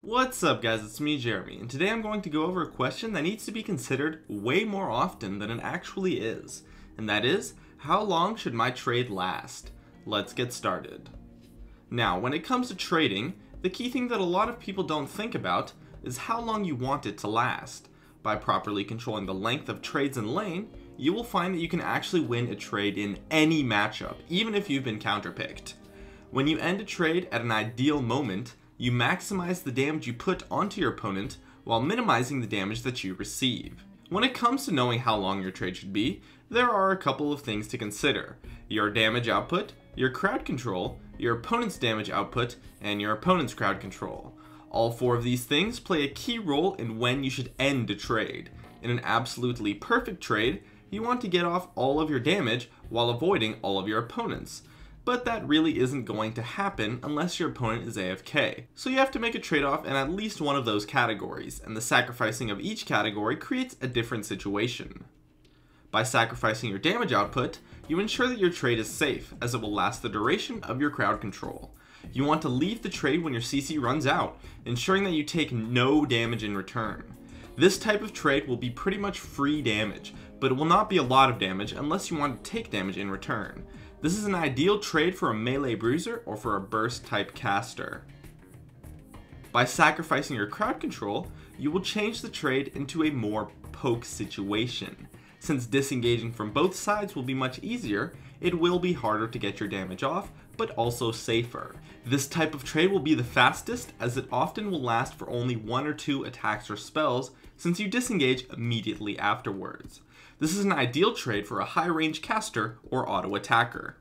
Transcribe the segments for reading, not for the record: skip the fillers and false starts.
What's up guys, it's me Jeremy, and today I'm going to go over a question that needs to be considered way more often than it actually is. And that is, how long should my trade last? Let's get started. Now, when it comes to trading, the key thing that a lot of people don't think about is how long you want it to last. By properly controlling the length of trades in lane, you will find that you can actually win a trade in any matchup, even if you've been counterpicked. When you end a trade at an ideal moment, you maximize the damage you put onto your opponent while minimizing the damage that you receive. When it comes to knowing how long your trade should be, there are a couple of things to consider: your damage output, your crowd control, your opponent's damage output, and your opponent's crowd control. All four of these things play a key role in when you should end a trade. In an absolutely perfect trade, you want to get off all of your damage while avoiding all of your opponents. But that really isn't going to happen unless your opponent is AFK. So you have to make a trade-off in at least one of those categories, and the sacrificing of each category creates a different situation. By sacrificing your damage output, you ensure that your trade is safe, as it will last the duration of your crowd control. You want to leave the trade when your CC runs out, ensuring that you take no damage in return. This type of trade will be pretty much free damage, but it will not be a lot of damage unless you want to take damage in return. This is an ideal trade for a melee bruiser or for a burst type caster. By sacrificing your crowd control, you will change the trade into a more poke situation. Since disengaging from both sides will be much easier, it will be harder to get your damage off, but also safer. This type of trade will be the fastest, as it often will last for only 1 or 2 attacks or spells, since you disengage immediately afterwards. This is an ideal trade for a high range caster or auto attacker.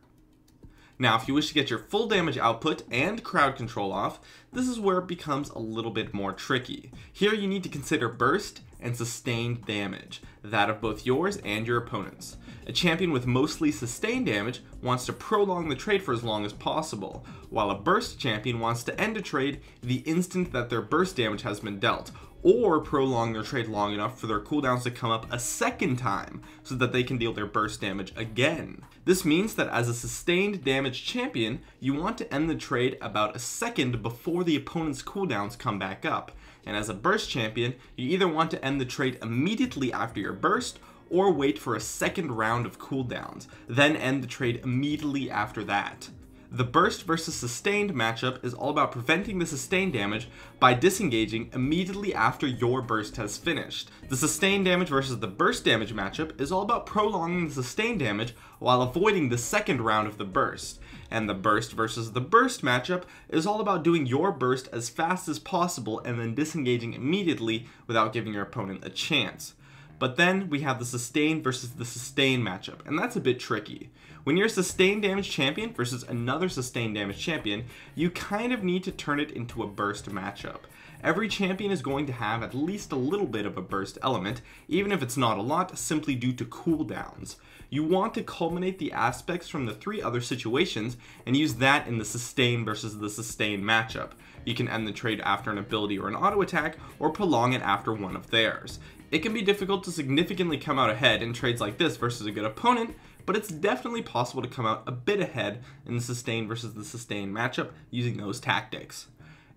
Now, if you wish to get your full damage output and crowd control off, this is where it becomes a little bit more tricky. Here you need to consider burst and sustained damage, that of both yours and your opponent's. A champion with mostly sustained damage wants to prolong the trade for as long as possible, while a burst champion wants to end a trade the instant that their burst damage has been dealt, or prolong their trade long enough for their cooldowns to come up a second time so that they can deal their burst damage again. This means that as a sustained damage champion, you want to end the trade about a second before the opponent's cooldowns come back up. And as a burst champion, you either want to end the trade immediately after your burst, or wait for a second round of cooldowns, then end the trade immediately after that. The burst versus sustained matchup is all about preventing the sustained damage by disengaging immediately after your burst has finished. The sustained damage versus the burst damage matchup is all about prolonging the sustained damage while avoiding the second round of the burst. And the burst versus the burst matchup is all about doing your burst as fast as possible and then disengaging immediately without giving your opponent a chance. But then we have the sustained versus the sustained matchup, and that's a bit tricky. When you're a sustained damage champion versus another sustained damage champion, you kind of need to turn it into a burst matchup. Every champion is going to have at least a little bit of a burst element, even if it's not a lot, simply due to cooldowns. You want to culminate the aspects from the 3 other situations and use that in the sustained versus the sustained matchup. You can end the trade after an ability or an auto attack, or prolong it after one of theirs. It can be difficult to significantly come out ahead in trades like this versus a good opponent, but it's definitely possible to come out a bit ahead in the sustained versus the sustained matchup using those tactics.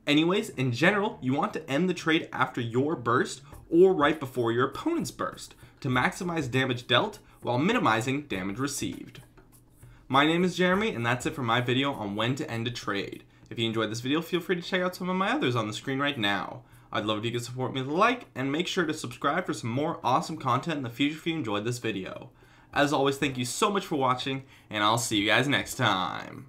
Anyways, in general, you want to end the trade after your burst or right before your opponent's burst to maximize damage dealt while minimizing damage received. My name is Jeremy, and that's it for my video on when to end a trade. If you enjoyed this video, feel free to check out some of my others on the screen right now. I'd love if you could support me with a like, and make sure to subscribe for some more awesome content in the future if you enjoyed this video. As always, thank you so much for watching, and I'll see you guys next time.